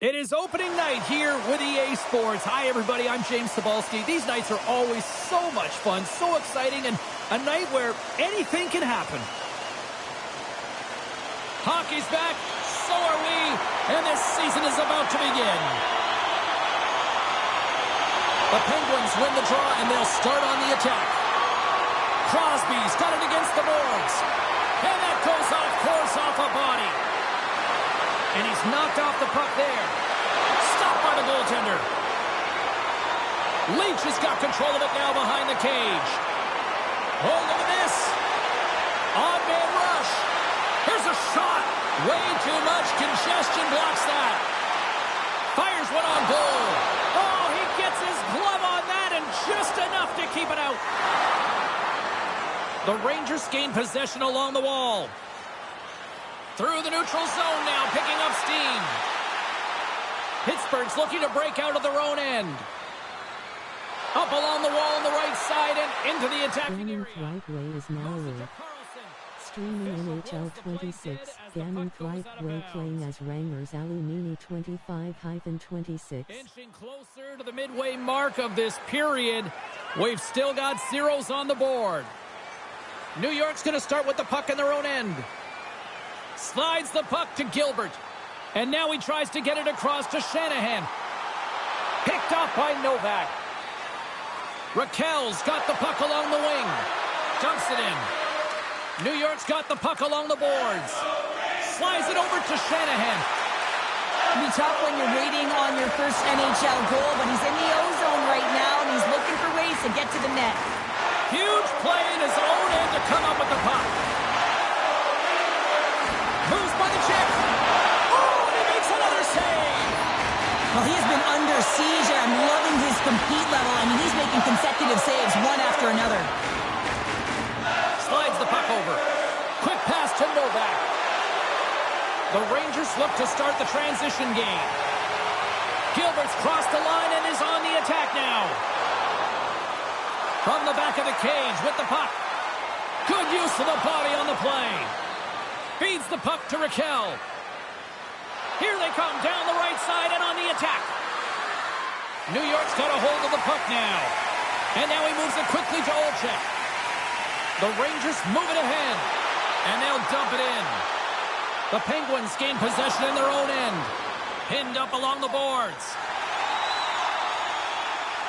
It is opening night here with EA Sports. Hi, everybody. I'm James Cebulski. These nights are always so much fun, so exciting, and a night where anything can happen. Hockey's back. So are we. And this season is about to begin. The Penguins win the draw, and they'll start on the attack. Crosby's got it against the boards. And that goes off course off a body. And he's knocked off the puck there. Stopped by the goaltender. Leach has got control of it now behind the cage. Oh, look at this. On-man rush. Here's a shot. Way too much congestion blocks that. Fires one on goal. Oh, he gets his glove on that and just enough to keep it out. The Rangers gain possession along the wall. Through the neutral zone now, picking up steam. Pittsburgh's looking to break out of their own end. Up along the wall on the right side and into the attacking area. Thrive-Way is now live. Streaming NHL 26, Gannon Thrive-Way playing as Rangers Alumni 25-26. Inching closer to the midway mark of this period. We've still got zeros on the board. New York's going to start with the puck in their own end. Slides the puck to Gilbert. And now he tries to get it across to Shanahan. Picked off by Novak. Raquel's got the puck along the wing. Dumps it in. New York's got the puck along the boards. Slides it over to Shanahan. It'll be tough when you're waiting on your first NHL goal, but he's in the O-zone right now, and he's looking for ways to get to the net. Huge play in his own end to come up with the puck. Moves by the check. Oh, and he makes another save. Well, he has been under siege, and I'm loving his compete level. I mean, he's making consecutive saves one after another. Slides the puck over. Quick pass to Novak. The Rangers look to start the transition game. Gilbert's crossed the line and is on the attack now. From the back of the cage with the puck. Good use of the body on the play. Feeds the puck to Raquel. Here they come down the right side and on the attack. New York's got a hold of the puck now. And now he moves it quickly to Olczyk. The Rangers move it ahead. And they'll dump it in. The Penguins gain possession in their own end. Pinned up along the boards.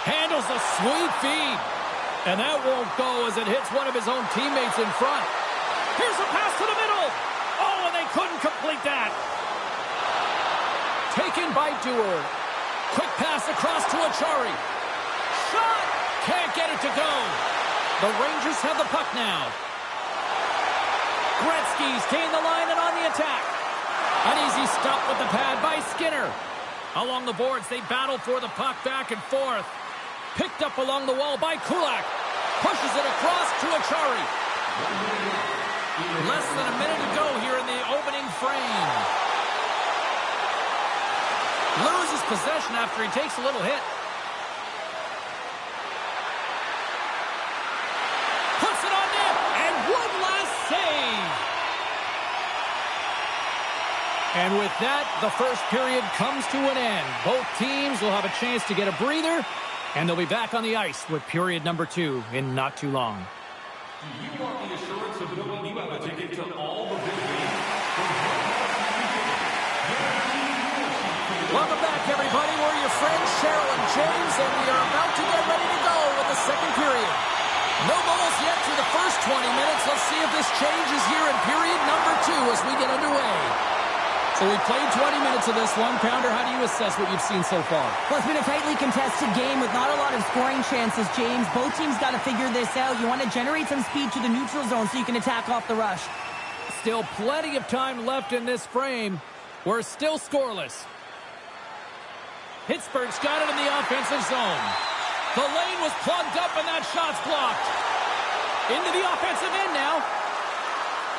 Handles a sweet feed. And that won't go as it hits one of his own teammates in front. Here's a pass to the middle. Oh, and they couldn't complete that. Taken by Dewar. Quick pass across to Achari. Shot! Can't get it to go. The Rangers have the puck now. Gretzky's gained the line and on the attack. An easy stop with the pad by Skinner. Along the boards, they battle for the puck back and forth. Picked up along the wall by Kulak. Pushes it across to Achari. Less than a minute to go here in the opening frame. Loses possession after he takes a little hit. Puts it on net. And one last save. And with that, the first period comes to an end. Both teams will have a chance to get a breather. And they'll be back on the ice with period number 2 in not too long. Do you want the assurance of knowing you have a ticket to all the big games? Welcome back, everybody. We're your friends, Cheryl and James, and we are about to get ready to go with the second period. No goals yet through the first 20 minutes. Let's see if this changes here in period number 2 as we get underway. So we played 20 minutes of this one. Pounder, how do you assess what you've seen so far? Well, it's been a tightly contested game with not a lot of scoring chances, James. Both teams got to figure this out. You want to generate some speed to the neutral zone so you can attack off the rush. Still plenty of time left in this frame. We're still scoreless. Pittsburgh's got it in the offensive zone. The lane was plugged up and that shot's blocked. Into the offensive end now.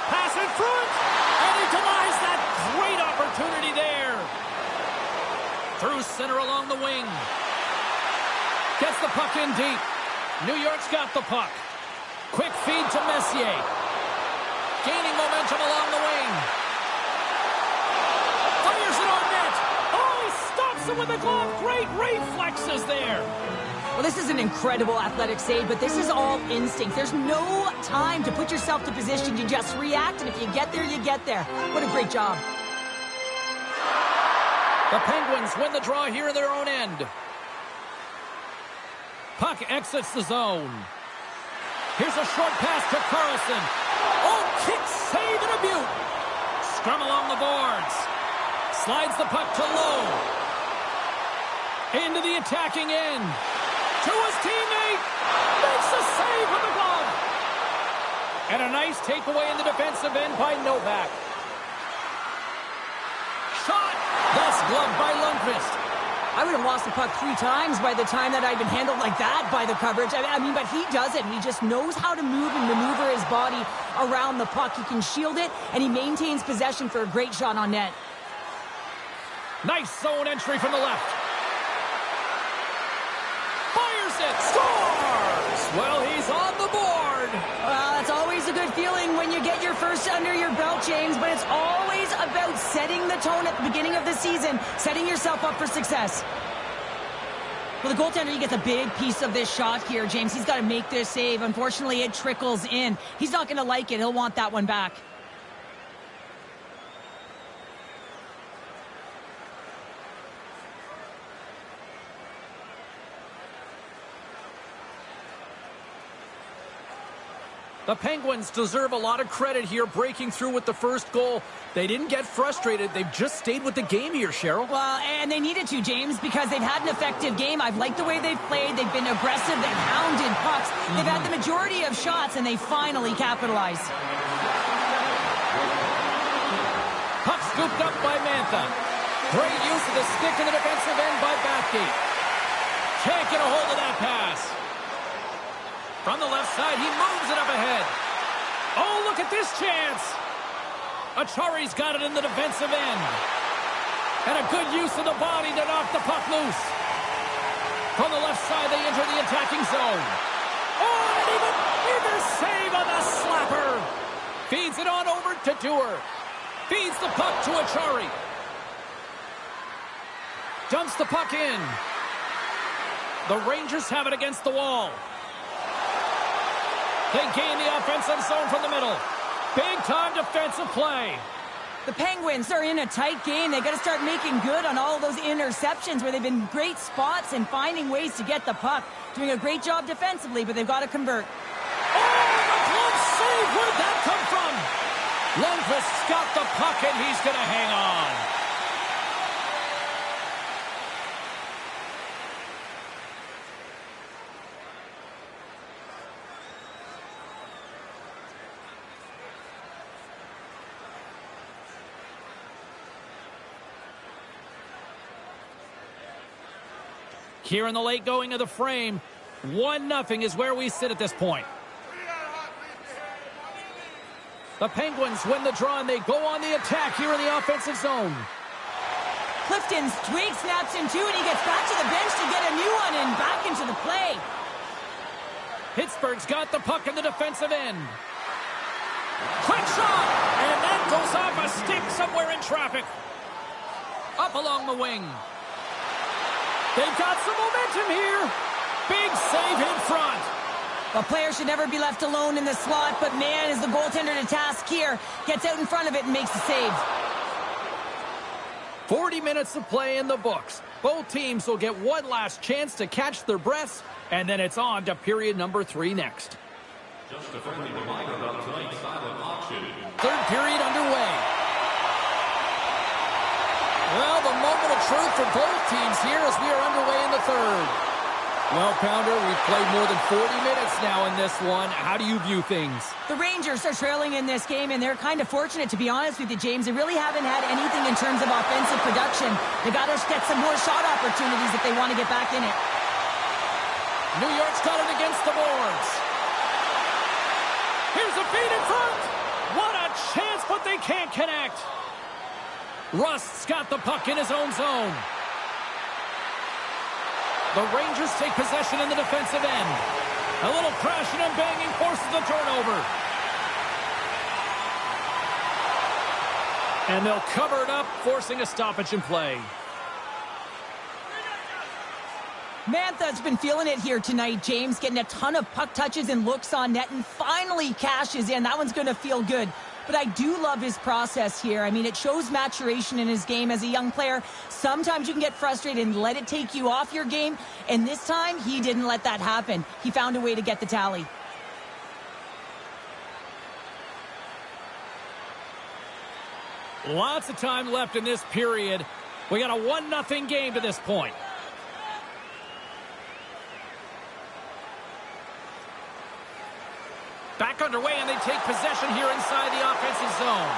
Pass in front. And he denies that great opportunity there. Through center along the wing. Gets the puck in deep. New York's got the puck. Quick feed to Messier. Gaining momentum along the wing. Fires it on net. Oh, he Stops him with the glove. Great reflexes there. Well, this is an incredible athletic save, but this is all instinct. There's no time to put yourself to position. You just react, and if you get there, you get there. What a great job. The Penguins win the draw here in their own end. Puck exits the zone. Here's a short pass to Carlson. Oh, kick, save, and a beaut. Scrum along the boards. Slides the puck to Lowe. Into the attacking end. To his teammate. Makes a save with the glove. And a nice takeaway in the defensive end by Novak. Shot. That's gloved by Lundqvist. I would have lost the puck 3 times by the time that I'd been handled like that by the coverage. I mean, but he does it. He just knows how to move and maneuver his body around the puck. He can shield it, and he maintains possession for a great shot on net. Nice zone entry from the left. Fires it. Scores! Well, he's on the board. Well, that's always a good feeling when you get your first under your belt, James, but it's always about setting the tone at the beginning of the season, setting yourself up for success. Well, the goaltender, he gets a big piece of this shot here, James. He's got to make this save. Unfortunately, it trickles in. He's not going to like it. He'll want that one back. The Penguins deserve a lot of credit here, breaking through with the first goal. They didn't get frustrated. They've just stayed with the game here, Cheryl. Well, and they needed to, James, because they've had an effective game. I've liked the way they've played. They've been aggressive. They've hounded pucks. They've had the majority of shots, and they finally capitalized. Puck scooped up by Mantha. Great use of the stick in the defensive end by Bathgate. Can't get a hold of that pass. From the left side, he moves it up ahead. Oh, look at this chance. Achari's got it in the defensive end. And a good use of the body to knock the puck loose. From the left side, they enter the attacking zone. Oh, and even bigger save on the slapper. Feeds it on over to Dewar. Feeds the puck to Achari. Dumps the puck in. The Rangers have it against the wall. They gain the offensive zone from the middle. Big-time defensive play. The Penguins are in a tight game. They got to start making good on all of those interceptions where they've been great spots and finding ways to get the puck. Doing a great job defensively, but they've got to convert. Oh, the glove save! Where'd that come from? Lundqvist's got the puck, and he's going to hang on. Here in the late going of the frame, 1-0 is where we sit at this point. The Penguins win the draw, and they go on the attack here in the offensive zone. Clifton's twig snaps in two, and he gets back to the bench to get a new one and back into the play. Pittsburgh's got the puck in the defensive end. Quick shot! And that goes off a stick somewhere in traffic. Up along the wing. They've got some momentum here. Big save in front. A player should never be left alone in the slot, but man, is the goaltender to task here. Gets out in front of it and makes the save. 40 minutes of play in the books. Both teams will get one last chance to catch their breaths, and then it's on to period number 3 next. Just a friendly reminder about tonight's silent auction. Third period underway. Well, the moment of truth for both teams here as we are underway in the third. Well, Pounder, we've played more than 40 minutes now in this one. How do you view things? The Rangers are trailing in this game, and they're kind of fortunate, to be honest with you, James. They really haven't had anything in terms of offensive production. They got to get some more shot opportunities if they want to get back in it. New York's got it against the boards. Here's a feed in front. What a chance, but they can't connect. Rust's got the puck in his own zone. The Rangers take possession in the defensive end. A little crashing and banging forces the turnover. And they'll cover it up, forcing a stoppage in play. Mantha's been feeling it here tonight, James, getting a ton of puck touches and looks on net, and finally cashes in. That one's going to feel good. But I do love his process here. I mean, it shows maturation in his game as a young player. Sometimes you can get frustrated and let it take you off your game, and this time he didn't let that happen. He found a way to get the tally. Lots of time left in this period. We got a 1-0 game to this point. Back underway, and they take possession here inside the offensive zone.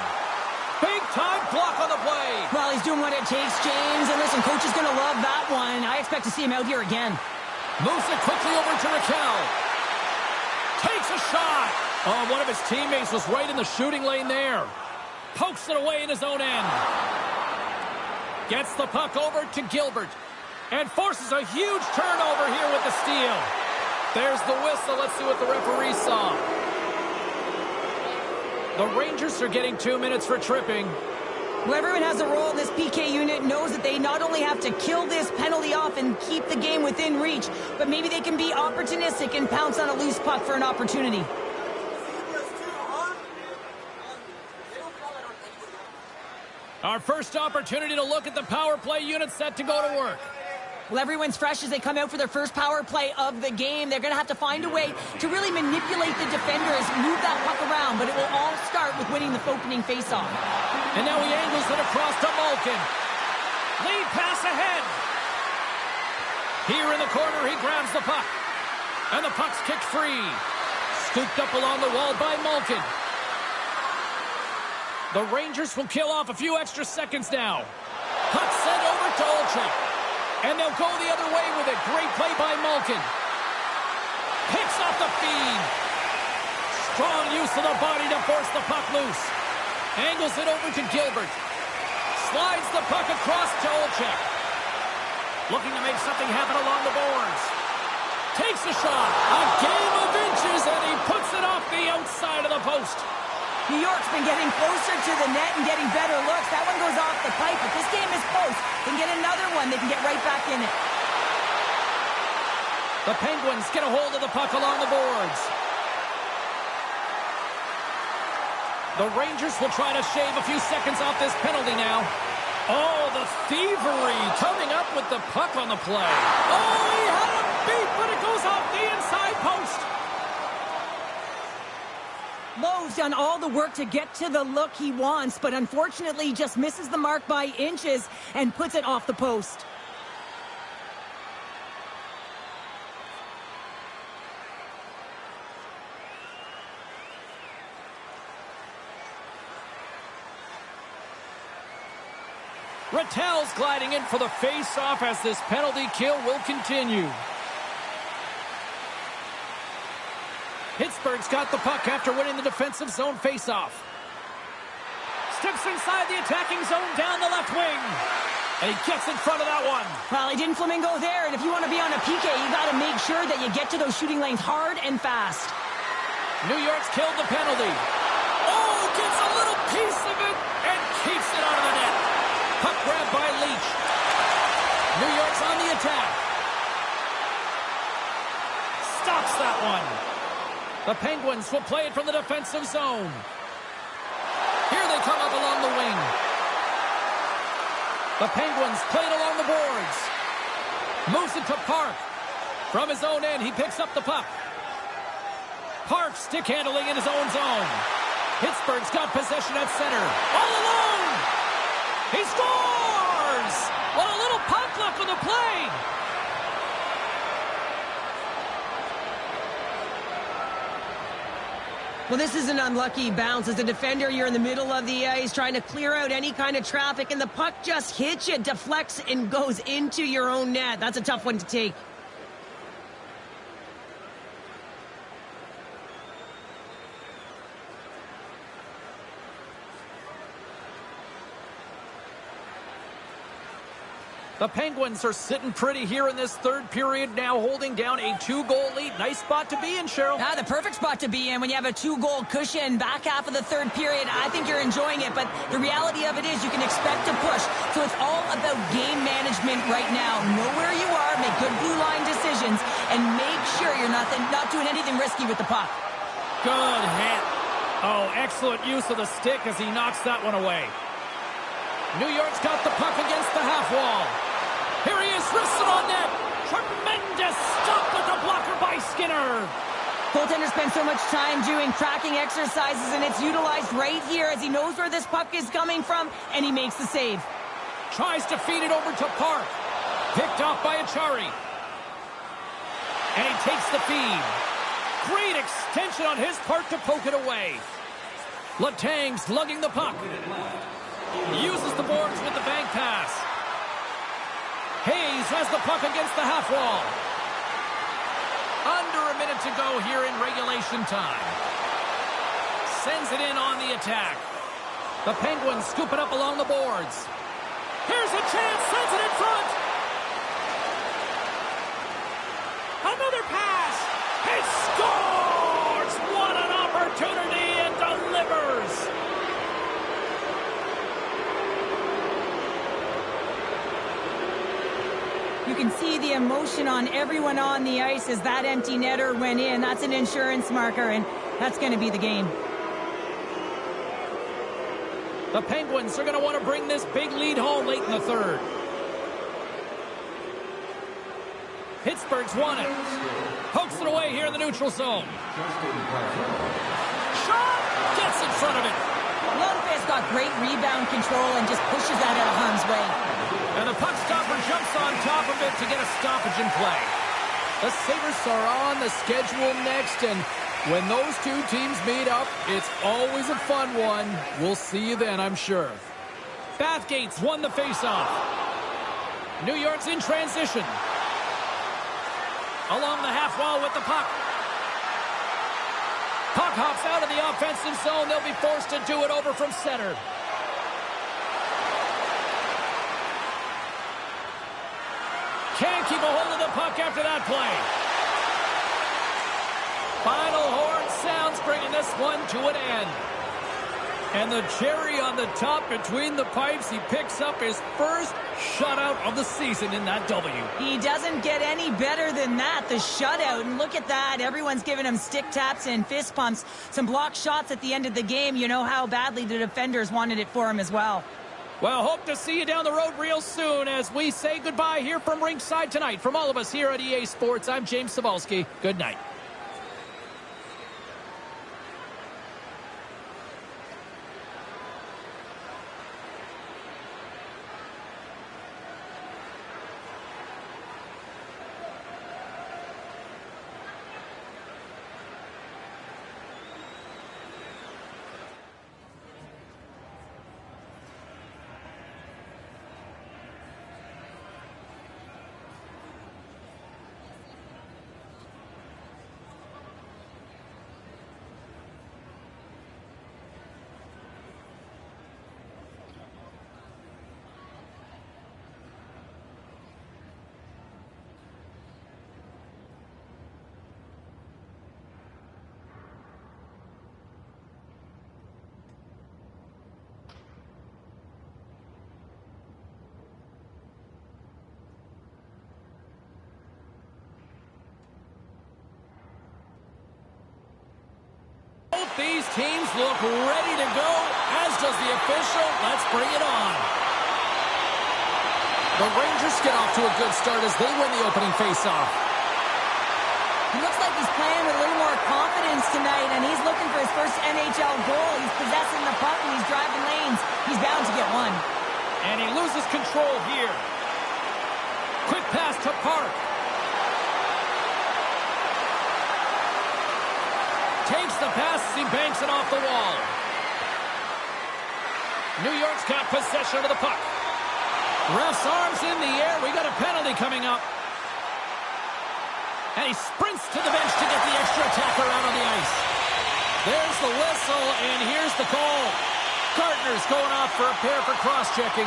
Big-time block on the play. Well, he's doing what it takes, James. And listen, coach is going to love that one. I expect to see him out here again. Moves it quickly over to Raquel. Takes a shot. Oh, one of his teammates was right in the shooting lane there. Pokes it away in his own end. Gets the puck over to Gilbert. And forces a huge turnover here with the steal. There's the whistle. Let's see what the referee saw. The Rangers are getting 2 minutes for tripping. Well, everyone has a role in this PK unit, knows that they not only have to kill this penalty off and keep the game within reach, but maybe they can be opportunistic and pounce on a loose puck for an opportunity. Our first opportunity to look at the power play unit set to go to work. Well, everyone's fresh as they come out for their first power play of the game. They're going to have to find a way to really manipulate the defenders, move that puck around, but it will all start with winning the opening faceoff. And now he angles it across to Malkin. Lead pass ahead. Here in the corner, he grabs the puck. And the puck's kicked free. Scooped up along the wall by Malkin. The Rangers will kill off a few extra seconds now. Puck sent over to Olczyk. And they'll go the other way with it. Great play by Malkin. Picks off the feed. Strong use of the body to force the puck loose. Angles it over to Gilbert. Slides the puck across to Olczyk. Looking to make something happen along the boards. Takes a shot. A game of inches, and he puts it off the outside of the post. New York's been getting closer to the net and getting better looks. That one goes off the pipe, but this game is close. They can get another one. They can get right back in it. The Penguins get a hold of the puck along the boards. The Rangers will try to shave a few seconds off this penalty now. Oh, the thievery coming up with the puck on the play. Oh, he had a beat, but it goes off the inside post. Lowe's done all the work to get to the look he wants, but unfortunately just misses the mark by inches and puts it off the post. Rattel's gliding in for the face-off as this penalty kill will continue. Pittsburgh's got the puck after winning the defensive zone face-off. Steps inside the attacking zone down the left wing. And he gets in front of that one. Well, he didn't flamingo there, and if you want to be on a PK, you got to make sure that you get to those shooting lanes hard and fast. New York's killed the penalty. Oh, gets a little piece of it and keeps it out of the net. Puck grabbed by Leach. New York's on the attack. Stops that one. The Penguins will play it from the defensive zone. Here they come up along the wing. The Penguins play it along the boards. Moves it to Park. From his own end, he picks up the puck. Park stick handling in his own zone. Pittsburgh's got possession at center. All alone! He scores! What a little puck luck on the play! Well, this is an unlucky bounce. As a defender, you're in the middle of the ice trying to clear out any kind of traffic, and the puck just hits you, deflects, and goes into your own net. That's a tough one to take. The Penguins are sitting pretty here in this third period, now holding down a 2-goal lead. Nice spot to be in, Cheryl. Ah, the perfect spot to be in when you have a 2-goal cushion back half of the third period. I think you're enjoying it, but the reality of it is you can expect to push. So it's all about game management right now. Know where you are, make good blue line anything risky with the puck. Good hit. Oh, excellent use of the stick as he knocks that one away. New York's got the puck against the half wall. Here he is, wristed on net. Tremendous stop with the blocker by Skinner. Goaltender spends so much time doing tracking exercises, and it's utilized right here as he knows where this puck is coming from, and he makes the save. Tries to feed it over to Park. Picked off by Achari. And he takes the feed. Great extension on his part to poke it away. Letang's lugging the puck. Uses the boards with the bank pass. Hayes has the puck against the half wall. Under a minute to go here in regulation time. Sends it in on the attack. The Penguins scoop it up along the boards. Here's a chance, sends it in front. Another pass. He scores! What an opportunity, and delivers. You can see the emotion on everyone on the ice as that empty netter went in. That's an insurance marker, and that's going to be the game. The Penguins are going to want to bring this big lead home late in the third. Pittsburgh's won it. Pokes it away here in the neutral zone. Shot! Gets in front of it. Lundqvist got great rebound control and just pushes that out of harm's way. And the puck stopper jumps on top of it to get a stoppage in play. The Sabres are on the schedule next, and when those two teams meet up, it's always a fun one. We'll see you then, I'm sure. Bathgate's won the faceoff. New York's in transition. Along the half wall with the puck. Puck hops out of the offensive zone. They'll be forced to do it over from center. Can't keep a hold of the puck after that play. Final horn sounds, bringing this one to an end. And the cherry on the top between the pipes, he picks up his first shutout of the season in that W. He doesn't get any better than that, the shutout. And look at that. Everyone's giving him stick taps and fist pumps. Some blocked shots at the end of the game. You know how badly the defenders wanted it for him as well. Well, hope to see you down the road real soon as we say goodbye here from ringside tonight. From all of us here at EA Sports, I'm James Cebulski. Good night. These teams look ready to go, as does the official. Let's bring it on. The Rangers get off to a good start as they win the opening faceoff. He looks like he's playing with a little more confidence tonight, and he's looking for his first NHL goal. He's possessing the puck, and he's driving lanes. He's bound to get one. And he loses control here. Quick pass to Park. Takes the pass as he banks it off the wall. New York's got possession of the puck. Ref's arms in the air. We got a penalty coming up. And he sprints to the bench to get the extra attacker out on the ice. There's the whistle, and here's the call. Gardner's going off for a pair for cross-checking.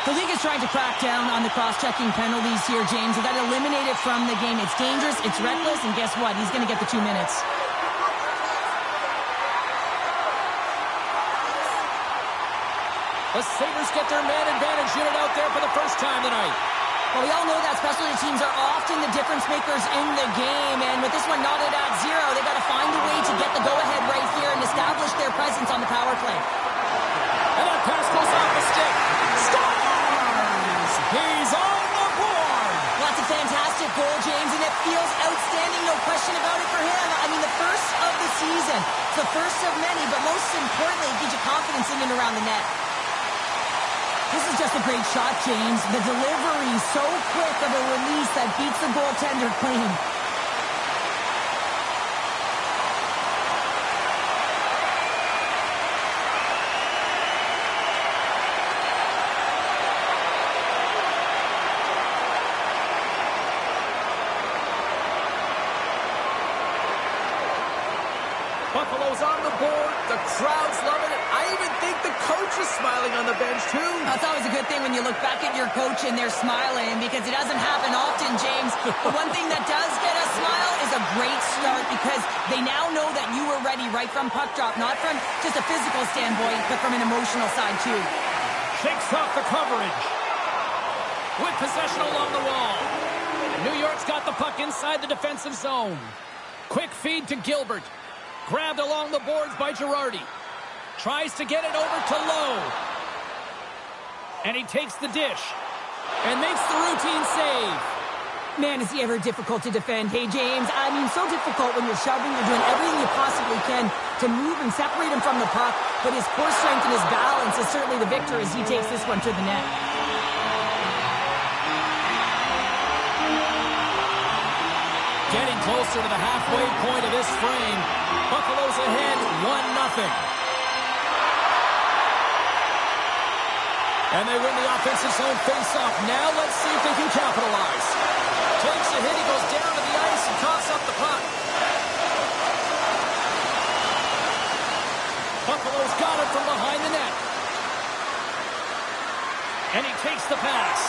The league is trying to crack down on the cross-checking penalties here, James. They've got to eliminate it from the game. It's dangerous, it's reckless, and guess what? He's going to get the 2 minutes. The Sabres get their man advantage unit out there for the first time tonight. Well, we all know that specialty teams are off often the difference makers in the game, and with this one knotted at 0, they got to find a way to get the go-ahead right here and establish their presence on the power play. And that pass goes off the stick. Scores! He's on the board! Well, that's a fantastic goal, James, and it feels outstanding, no question about it for him. I mean, the first of the season. It's the first of many, but most importantly, it gives you confidence in and around the net. This is just a great shot, James. The delivery so quick of a release that beats the goaltender clean. Buffalo's on the board. The crowd's loving it. I even think the coach is smiling on the bench, too. That's always a good thing when you look back at your coach and they're smiling, because it doesn't happen often, James. The one thing that does get a smile is a great start, because they now know that you were ready right from puck drop, not from just a physical standpoint, but from an emotional side, too. Shakes off the coverage. With possession along the wall. New York's got the puck inside the defensive zone. Quick feed to Gilbert. Grabbed along the boards by Girardi. Tries to get it over to Lowe. And he takes the dish. And makes the routine save. Man, is he ever difficult to defend. Hey, James, I mean, so difficult when you're shoving. You're doing everything you possibly can to move and separate him from the puck. But his core strength and his balance is certainly the victor as he takes this one to the net. Getting closer to the halfway point of this frame. Buffalo's ahead 1-0. And they win the offensive zone face-off. Now let's see if they can capitalize. Takes a hit, he goes down to the ice and toss up the puck. Buffalo's got it from behind the net. And he takes the pass.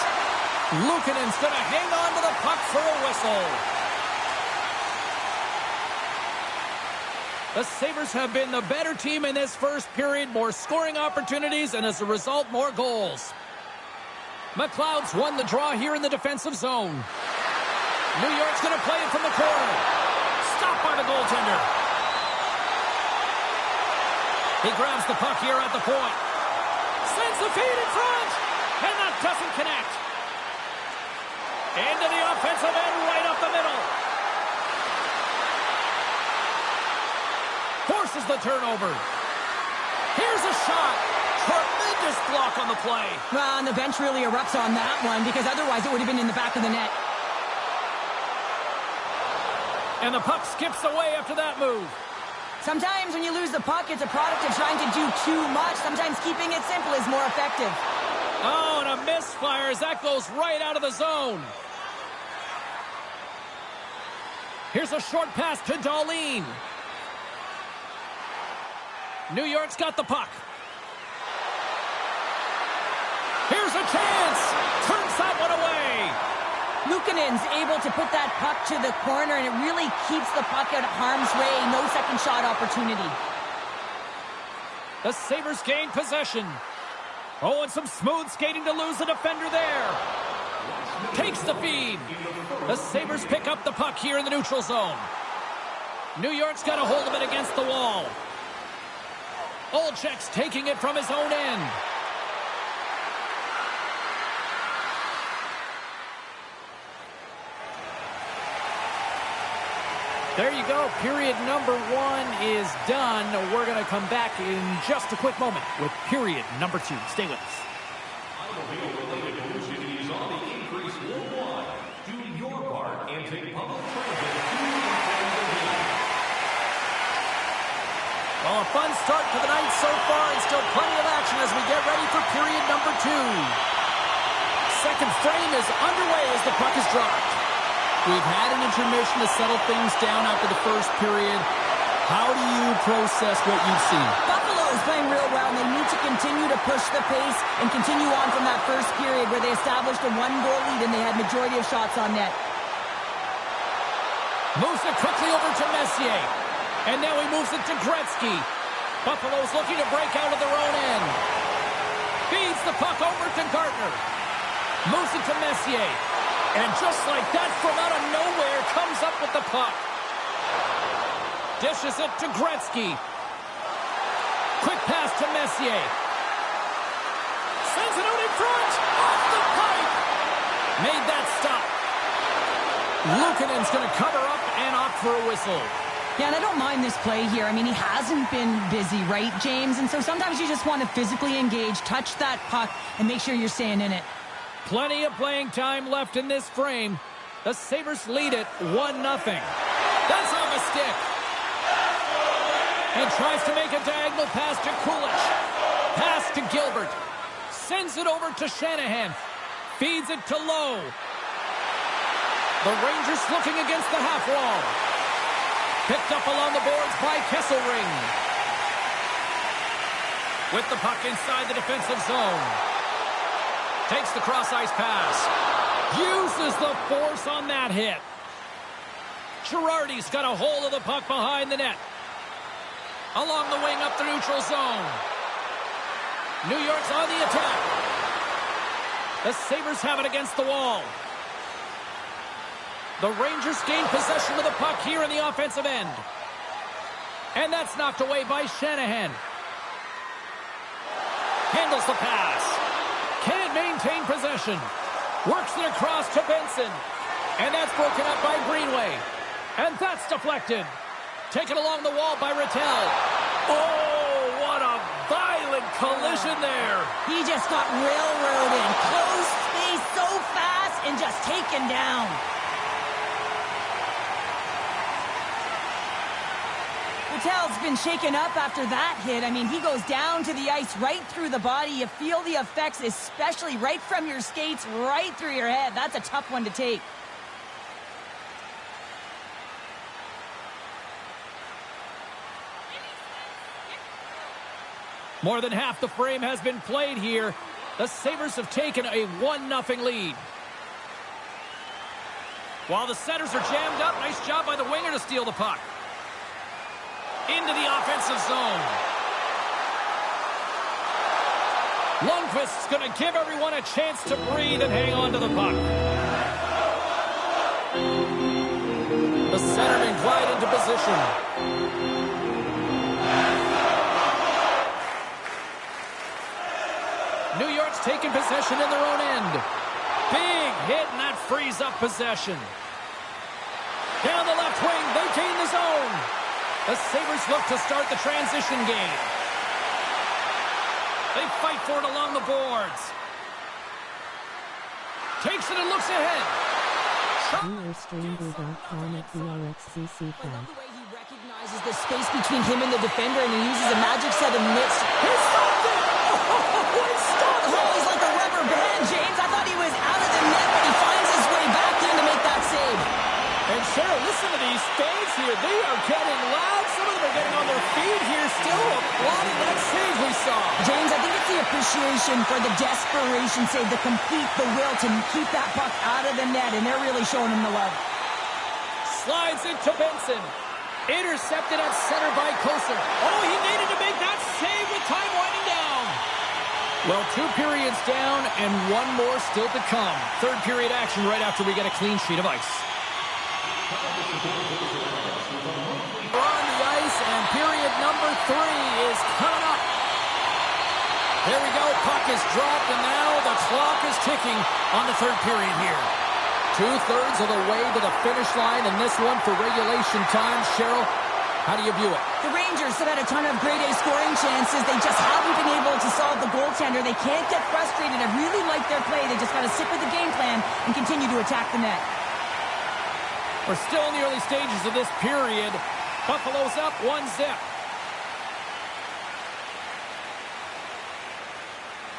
Luukkonen's going to hang on to the puck for a whistle. The Sabres have been the better team in this first period. More scoring opportunities, and as a result, more goals. McLeod's won the draw here in the defensive zone. New York's going to play it from the corner. Stopped by the goaltender. He grabs the puck here at the point. Sends the feed in front. And that doesn't connect. Into the offensive end, right up the middle. Forces the turnover. Here's a shot. Tremendous block on the play. Well, and the bench really erupts on that one, because otherwise it would have been in the back of the net. And the puck skips away after that move. Sometimes when you lose the puck, it's a product of trying to do too much. Sometimes keeping it simple is more effective. Oh, and a misfire as that goes right out of the zone. Here's a short pass to Dahlin. New York's got the puck. Here's a chance. Turns that one away. Luukkonen's able to put that puck to the corner, and it really keeps the puck out of harm's way. No second shot opportunity. The Sabres gain possession. Oh, and some smooth skating to lose the defender there. Takes the feed. The Sabres pick up the puck here in the neutral zone. New York's got a hold of it against the wall. Olczyk's taking it from his own end. There you go. Period number 1 is done. We're going to come back in just a quick moment with period number 2. Stay with us. Automobile-related pollution is on the increase worldwide. Do your part and take public transit to and from the game. Well, a fun start to the night so far, and still plenty of action as we get ready for period number 2. Second frame is underway as the puck is dropped. We've had an intermission to settle things down after the first period. How do you process what you've seen? Buffalo is playing real well, and they need to continue to push the pace and continue on from that first period where they established a 1-goal lead and they had majority of shots on net. Moves it quickly over to Messier. And now he moves it to Gretzky. Buffalo's looking to break out of their own end. Feeds the puck over to Gardner. Moves it to Messier. And just like that, from out of with the puck. Dishes it to Gretzky. Quick pass to Messier. Sends it out in front. Off the pipe. Made that stop. Luukkonen's going to cover up and opt for a whistle. Yeah, and I don't mind this play here. I mean, he hasn't been busy, right, James? And so sometimes you just want to physically engage, touch that puck, and make sure you're staying in it. Plenty of playing time left in this frame. The Sabres lead it 1-0. That's off a stick. And tries to make a diagonal pass to Kulich. Pass to Gilbert. Sends it over to Shanahan. Feeds it to Lowe. The Rangers looking against the half wall. Picked up along the boards by Kesselring. With the puck inside the defensive zone. Takes the cross-ice pass. Uses the force on that hit. Girardi's got a hold of the puck behind the net. Along the wing up the neutral zone. New York's on the attack. The Sabres have it against the wall. The Rangers gain possession of the puck here in the offensive end. And that's knocked away by Shanahan. Handles the pass. Can't maintain possession. Works it across to Benson. And that's broken up by Greenway. And that's deflected. Taken along the wall by Rattel. Oh, what a violent collision there. He just got railroaded. Close space so fast and just taken down. Rattel's been shaken up after that hit. I mean, he goes down to the ice right through the body. You feel the effects, especially right from your skates, right through your head. That's a tough one to take. More than half the frame has been played here. The Sabres have taken a 1-0 lead. While the centers are jammed up, nice job by the winger to steal the puck. Into the offensive zone. Lundqvist's going to give everyone a chance to breathe and hang on to the puck. The centermen glide into position. New York's taking possession in their own end. Big hit, and that frees up possession. Down the left wing, they gain the zone. The Sabres look to start the transition game. They fight for it along the boards. Takes it and looks ahead. VOStreamable.com at VRXCC I love the way he recognizes the space between him and the defender, and he uses a magic set of mitts. He stopped it! Oh, he stopped it! Oh, he's like a rubber band, James. I thought he was out of the net, but he finds his way back in to make that save. And Cheryl, listen to these fans here. They are getting loud. Some of them are getting on their feet here, still applauding that save we saw. James, I think it's the appreciation for the desperation save, the will to keep that puck out of the net, and they're really showing him the love. Slides into Benson. Intercepted at center by Koser. Oh, he needed to make that save with time winding down. Well, 2 periods down and 1 more still to come. Third period action right after we get a clean sheet of ice. We're on the ice, and period number 3 is coming up. There we go. Puck is dropped, and now the clock is ticking on the third period here. 2/3 of the way to the finish line, and this one for regulation time. Cheryl, how do you view it? The Rangers have had a ton of grade A scoring chances. They just haven't been able to solve the goaltender. They can't get frustrated. I really like their play. They just got to stick with the game plan and continue to attack the net. We're still in the early stages of this period. Buffalo's up 1-0.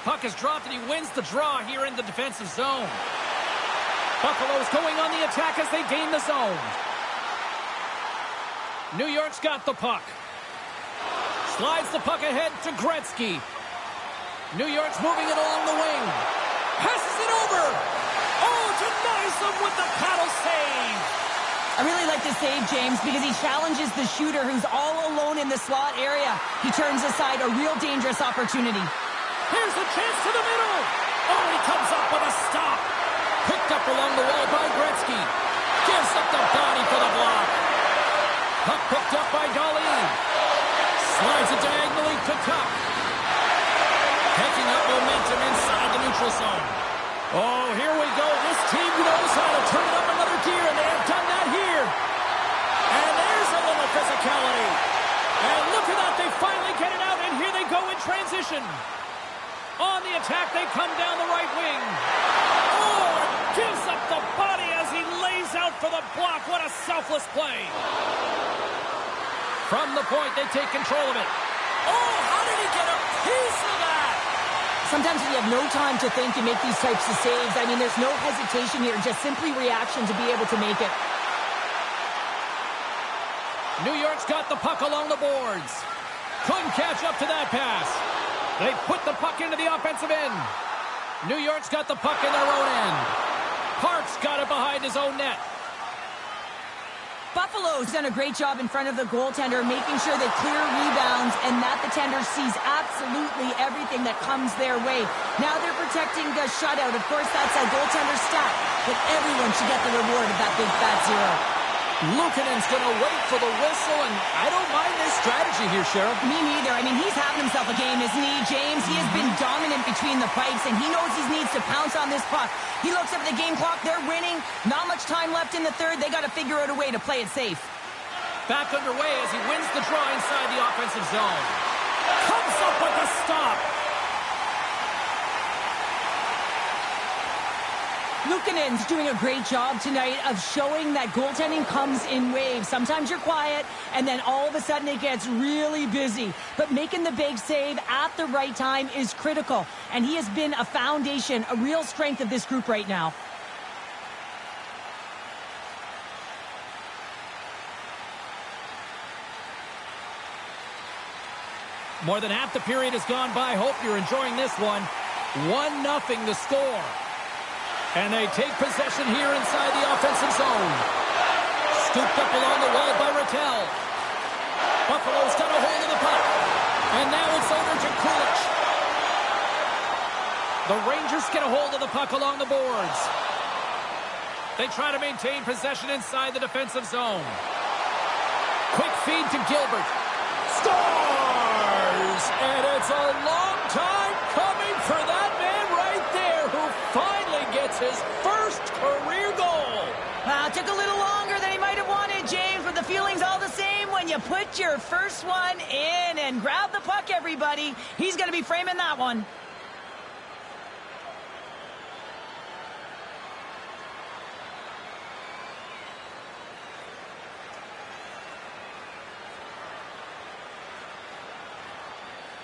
Puck is dropped, and he wins the draw here in the defensive zone. Buffalo's going on the attack as they gain the zone. New York's got the puck. Slides the puck ahead to Gretzky. New York's moving it along the wing. Passes it over. Oh, denies them with the paddle save. I really like this save, James, because he challenges the shooter who's all alone in the slot area. He turns aside a real dangerous opportunity. Here's a chance to the middle. Oh, he comes up with a stop. Picked up along the wall by Gretzky. Gives up the body for the Puck picked up by Darlene. Slides it diagonally to Tuck. Picking up momentum inside the neutral zone. Oh, here we go. This team knows how to turn it up another gear, and they have done that here. And there's a little physicality. And look at that. They finally get it out, and here they go in transition. On the attack, they come down the right wing. Oh, gives up the body as he lays out for the block. What a selfless play. From the point, they take control of it. Oh, how did he get a piece of that? Sometimes when you have no time to think, you make these types of saves. I mean, there's no hesitation here, just simply reaction to be able to make it. New York's got the puck along the boards. Couldn't catch up to that pass. They put the puck into the offensive end. New York's got the puck in their own end. Park's got it behind his own net. Buffalo's done a great job in front of the goaltender, making sure they clear rebounds and that the tender sees absolutely everything that comes their way. Now they're protecting the shutout. Of course, that's a goaltender stat, but everyone should get the reward of that big fat zero. Luukkonen's going to wait for the whistle, and I don't mind this strategy here, Cheryl. Me neither. I mean, he's having himself a game, isn't he, James? He has been dominant between the pipes, and he knows he needs to pounce on this puck. He looks up at the game clock. They're winning. Not much time left in the third. They got to figure out a way to play it safe. Back underway as he wins the draw inside the offensive zone. Comes up with a stop. Luukkonen's doing a great job tonight of showing that goaltending comes in waves. Sometimes you're quiet, and then all of a sudden it gets really busy. But making the big save at the right time is critical. And he has been a foundation, a real strength of this group right now. More than half the period has gone by. Hope you're enjoying this one. 1-0 the score. And they take possession here inside the offensive zone. Scooped up along the wall by Rattel. Buffalo's got a hold of the puck. And now it's over to Kulich. The Rangers get a hold of the puck along the boards. They try to maintain possession inside the defensive zone. Quick feed to Gilbert. Scores! And it's a long time coming for that man right there who finally gets his first career goal. Took a little longer than he might have wanted, James, but the feeling's all the same when you put your first one in. And grab the puck, everybody. He's going to be framing that one.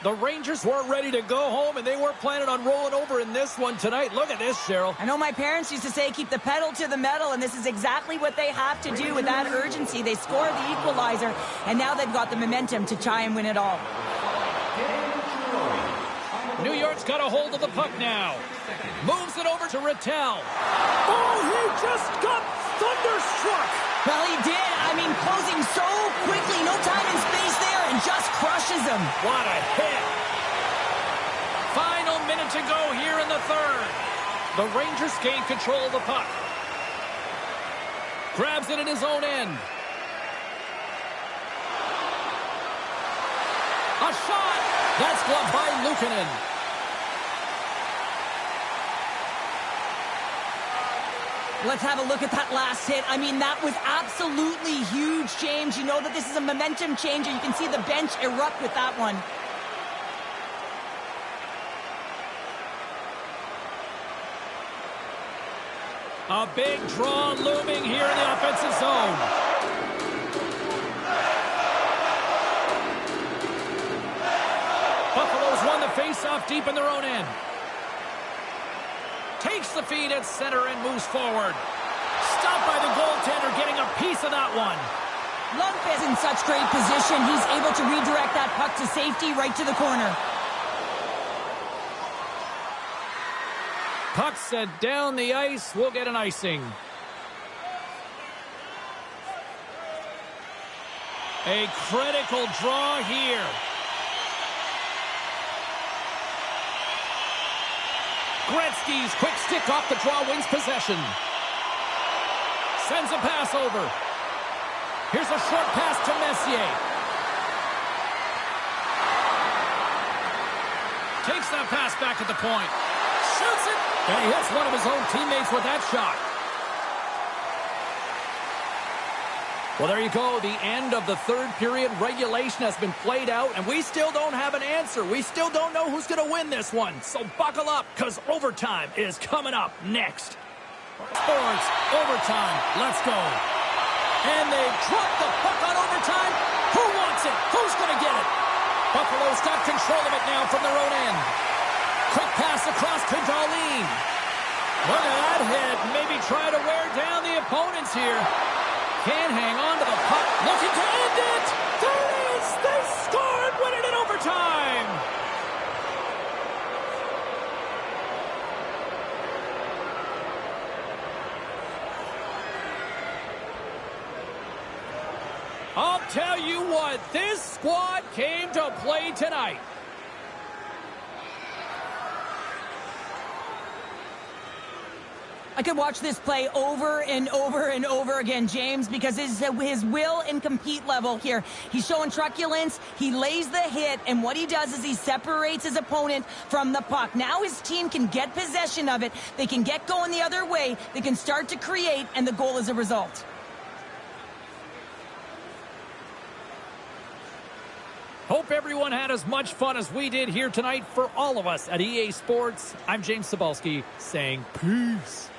The Rangers weren't ready to go home, and they weren't planning on rolling over in this one tonight. Look at this, Cheryl. I know my parents used to say, keep the pedal to the metal, and this is exactly what they have to do with that urgency. They score the equalizer, and now they've got the momentum to try and win it all. New York's got a hold of the puck now. Moves it over to Rattel. Oh, he just got thunderstruck. Well, he did. I mean, closing so quickly. No time and space there, and just crushes him. What a hit. Final minute to go here in the third. The Rangers gain control of the puck. Grabs it in his own end. A shot. That's blocked by Luukkonen. Let's have a look at that last hit. I mean, that was absolutely huge, James. You know that this is a momentum changer. You can see the bench erupt with that one. A big draw looming here in the offensive zone. Buffalo's won the face-off deep in their own end. Takes the feed at center and moves forward. Stopped by the goaltender, getting a piece of that one. Lundqvist in such great position. He's able to redirect that puck to safety right to the corner. Puck set down the ice. We'll get an icing. A critical draw here. Gretzky's quick stick off the draw wins possession. Sends a pass over. Here's a short pass to Messier. Takes that pass back at the point. Shoots it. And he hits one of his own teammates with that shot. Well, there you go. The end of the third period. Regulation has been played out, and we still don't have an answer. We still don't know who's going to win this one. So buckle up, because overtime is coming up next. Sports, overtime. Let's go. And they drop the puck on overtime. Who wants it? Who's going to get it? Buffalo's got control of it now from their own end. Quick pass across to Darlene. Look at that hit. Maybe try to wear down the opponents here. Can't hang on to the puck. Looking to end it. There it is. They scored, winning in overtime. I'll tell you what, this squad came to play tonight. I could watch this play over and over and over again, James, because his will and compete level here. He's showing truculence. He lays the hit, and what he does is he separates his opponent from the puck. Now his team can get possession of it. They can get going the other way. They can start to create, and the goal is a result. Hope everyone had as much fun as we did here tonight. For all of us at EA Sports, I'm James Cebulski saying peace.